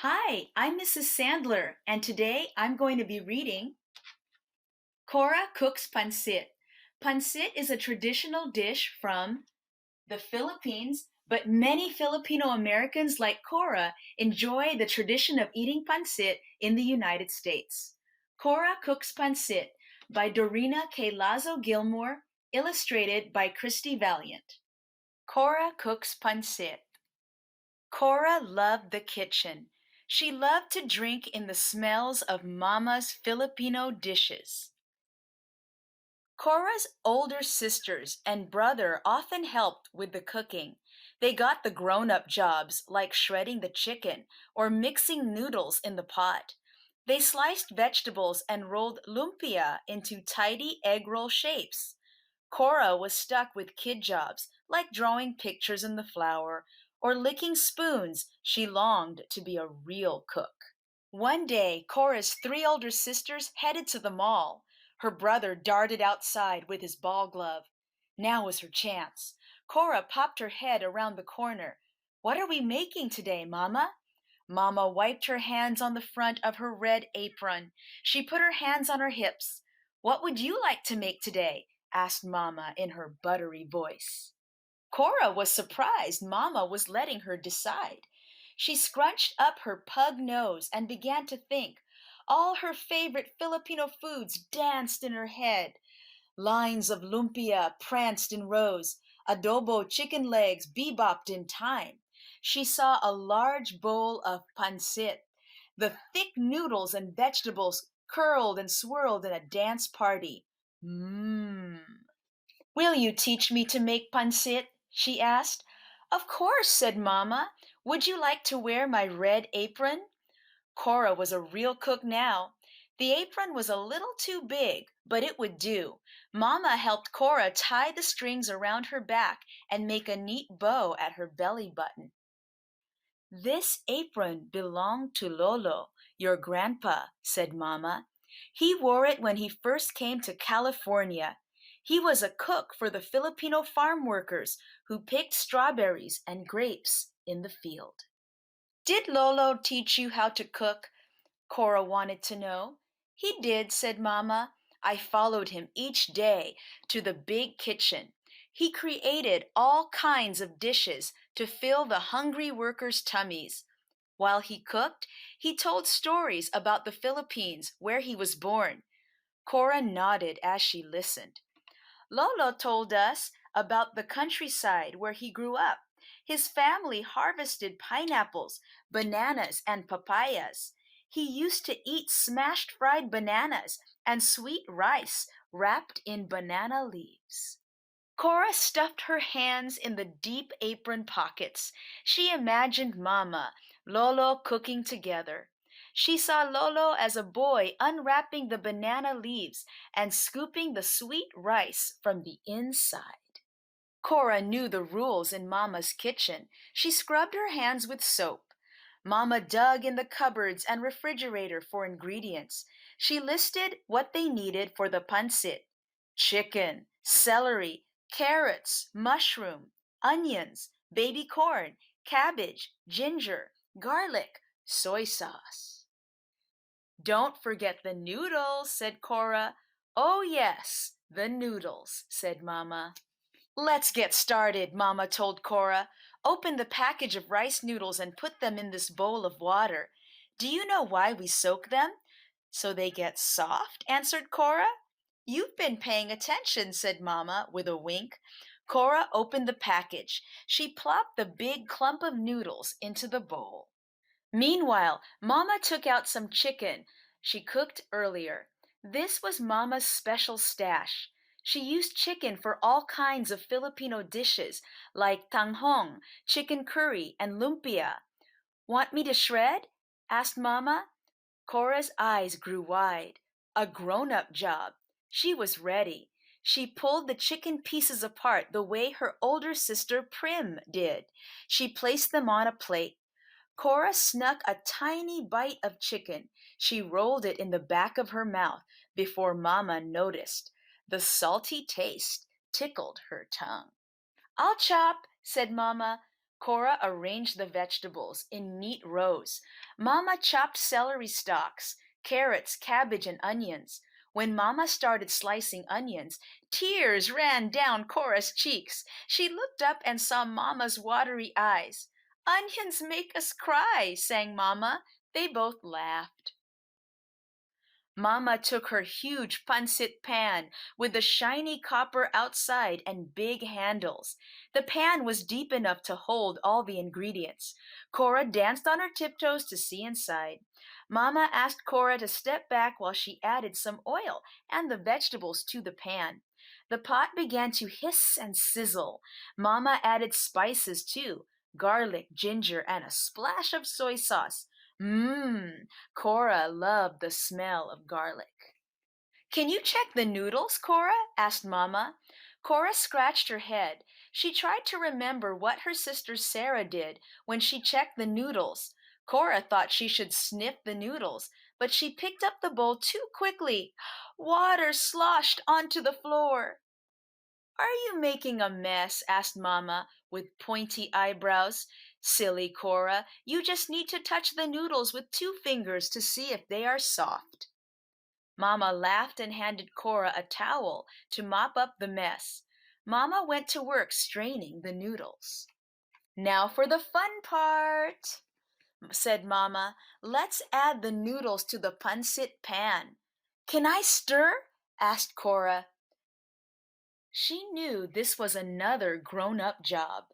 Hi, I'm Mrs. Sandler, and today I'm going to be reading Cora Cooks Pansit. Pansit is a traditional dish from the Philippines, but many Filipino Americans like Cora enjoy the tradition of eating pansit in the United States. Cora Cooks Pansit by Dorina K. Lazo Gilmore, illustrated by Christy Valiant. Cora Cooks Pansit. Cora loved the kitchen. She loved to drink in the smells of Mama's Filipino dishes. Cora's older sisters and brother often helped with the cooking. They got the grown-up jobs like shredding the chicken or mixing noodles in the pot. They sliced vegetables and rolled lumpia into tidy egg roll shapes. Cora was stuck with kid jobs like drawing pictures in the flour or licking spoons. She longed to be a real cook. One day, Cora's three older sisters headed to the mall. Her brother darted outside with his ball glove. Now was her chance. Cora popped her head around the corner. "What are we making today, Mama?" Mama wiped her hands on the front of her red apron. She put her hands on her hips. "What would you like to make today?" asked Mama in her buttery voice. Cora was surprised Mama was letting her decide. She scrunched up her pug nose and began to think. All her favorite Filipino foods danced in her head. Lines of lumpia pranced in rows. Adobo chicken legs bebopped in time. She saw a large bowl of pancit. The thick noodles and vegetables curled and swirled in a dance party. Mmm. "Will you teach me to make pancit?" she asked. "Of course," said Mama. "Would you like to wear my red apron?" Cora was a real cook now. The apron was a little too big, but it would do. Mama helped Cora tie the strings around her back and make a neat bow at her belly button. "This apron belonged to Lolo, your grandpa," said Mama. "He wore it when he first came to California. He was a cook for the Filipino farm workers who picked strawberries and grapes in the field." "Did Lolo teach you how to cook?" Cora wanted to know. "He did," said Mama. "I followed him each day to the big kitchen. He created all kinds of dishes to fill the hungry workers' tummies. While he cooked, he told stories about the Philippines where he was born." Cora nodded as she listened. "Lolo told us about the countryside where he grew up. His family harvested pineapples, bananas, and papayas. He used to eat smashed fried bananas and sweet rice wrapped in banana leaves." Cora stuffed her hands in the deep apron pockets. She imagined Mama, Lolo cooking together. She saw Lolo as a boy unwrapping the banana leaves and scooping the sweet rice from the inside. Cora knew the rules in Mama's kitchen. She scrubbed her hands with soap. Mama dug in the cupboards and refrigerator for ingredients. She listed what they needed for the pancit: chicken, celery, carrots, mushroom, onions, baby corn, cabbage, ginger, garlic, soy sauce. "Don't forget the noodles," said Cora. "Oh, yes, the noodles," said Mama. "Let's get started," Mama told Cora. "Open the package of rice noodles and put them in this bowl of water. Do you know why we soak them?" "So they get soft," answered Cora. "You've been paying attention," said Mama with a wink. Cora opened the package. She plopped the big clump of noodles into the bowl. Meanwhile, Mama took out some chicken she cooked earlier. This was Mama's special stash. She used chicken for all kinds of Filipino dishes like tanghong, chicken curry, and lumpia. "Want me to shred?" asked Mama. Cora's eyes grew wide. A grown-up job. She was ready. She pulled the chicken pieces apart the way her older sister Prim did. She placed them on a plate. Cora snuck a tiny bite of chicken. She rolled it in the back of her mouth before Mama noticed. The salty taste tickled her tongue. "I'll chop," said Mama. Cora arranged the vegetables in neat rows. Mama chopped celery stalks, carrots, cabbage, and onions. When Mama started slicing onions, tears ran down Cora's cheeks. She looked up and saw Mama's watery eyes. Onions make us cry, sang Mama. They both laughed. Mama took her huge pancit pan with the shiny copper outside and big handles. The pan was deep enough to hold all the ingredients. Cora danced on her tiptoes to see inside. Mama asked Cora to step back while she added some oil and the vegetables to the pan. The pot began to hiss and sizzle. Mama added spices too, garlic, ginger, and a splash of soy sauce. Mmm, Cora loved the smell of garlic. Can you check the noodles, Cora? Asked Mama. Cora scratched her head. She tried to remember what her sister Sarah did when she checked the noodles. Cora thought she should sniff the noodles, but she picked up the bowl too quickly. Water sloshed onto the floor. Are you making a mess? Asked Mama with pointy eyebrows. Silly Cora, you just need to touch the noodles with two fingers to see if they are soft. Mama laughed and handed Cora a towel to mop up the mess. Mama went to work straining the noodles. Now for the fun part, said Mama. Let's add the noodles to the pancit pan. Can I stir? Asked Cora. She knew this was another grown-up job.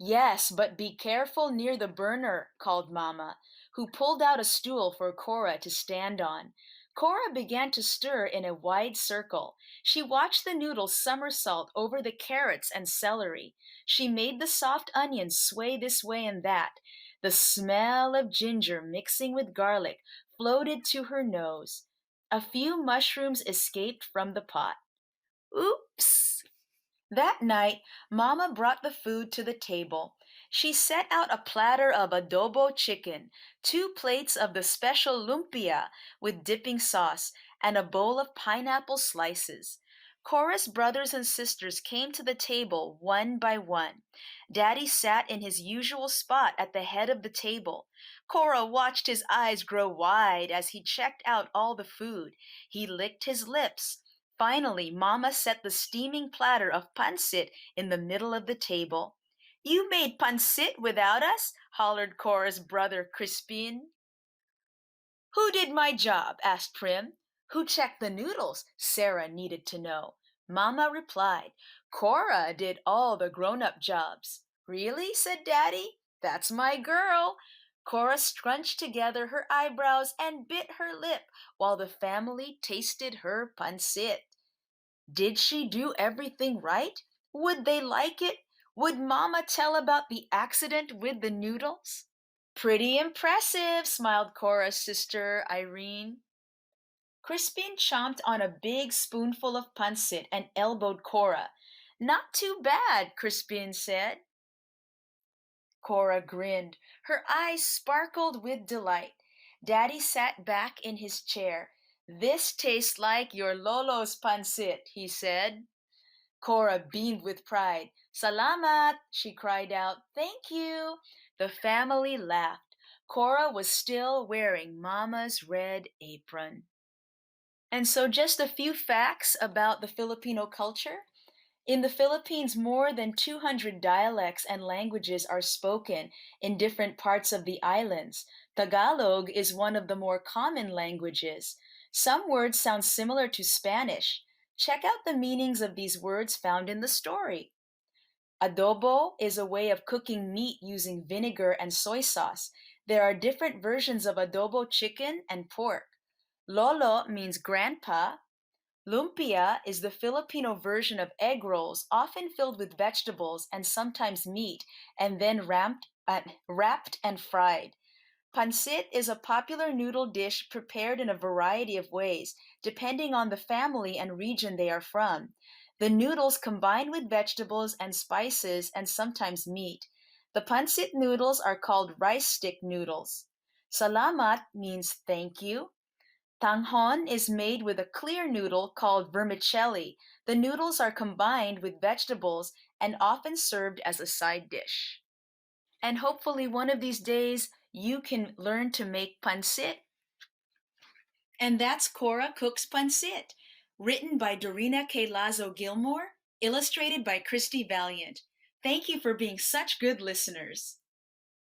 Yes, but be careful near the burner, called Mama, who pulled out a stool for Cora to stand on. Cora began to stir in a wide circle. She watched the noodles somersault over the carrots and celery. She made the soft onions sway this way and that. The smell of ginger mixing with garlic floated to her nose. A few mushrooms escaped from the pot. Oops! That night, Mama brought the food to the table. She set out a platter of adobo chicken, two plates of the special lumpia with dipping sauce, and a bowl of pineapple slices. Cora's brothers and sisters came to the table one by one. Daddy sat in his usual spot at the head of the table. Cora watched his eyes grow wide as he checked out all the food. He licked his lips. Finally, Mama set the steaming platter of pancit in the middle of the table. You made pancit without us? Hollered Cora's brother Crispin. Who did my job? Asked Prim. Who checked the noodles? Sarah needed to know. Mama replied, Cora did all the grown-up jobs. Really? Said Daddy. That's my girl. Cora scrunched together her eyebrows and bit her lip while the family tasted her pancit. Did she do everything right? Would they like it? Would Mama tell about the accident with the noodles? Pretty impressive, smiled Cora's sister, Irene. Crispin chomped on a big spoonful of pancit and elbowed Cora. Not too bad, Crispin said. Cora grinned. Her eyes sparkled with delight. Daddy sat back in his chair. This tastes like your Lolo's pancit, he said. Cora beamed with pride. Salamat, she cried out. Thank you. The family laughed. Cora was still wearing Mama's red apron. And so just a few facts about the Filipino culture. In the Philippines, more than 200 dialects and languages are spoken in different parts of the islands. Tagalog is one of the more common languages. Some words sound similar to Spanish. Check out the meanings of these words found in the story. Adobo is a way of cooking meat using vinegar and soy sauce. There are different versions of adobo chicken and pork. Lolo means grandpa. Lumpia is the Filipino version of egg rolls, often filled with vegetables and sometimes meat, and then wrapped and fried. Pansit is a popular noodle dish prepared in a variety of ways, depending on the family and region they are from. The noodles combine with vegetables and spices and sometimes meat. The pancit noodles are called rice stick noodles. Salamat means thank you. Tanghon is made with a clear noodle called vermicelli. The noodles are combined with vegetables and often served as a side dish. And hopefully, one of these days, you can learn to make pancit. And that's Cora Cooks Pansit, written by Dorina K. Lazo Gilmore, illustrated by Christy Valiant. Thank you for being such good listeners.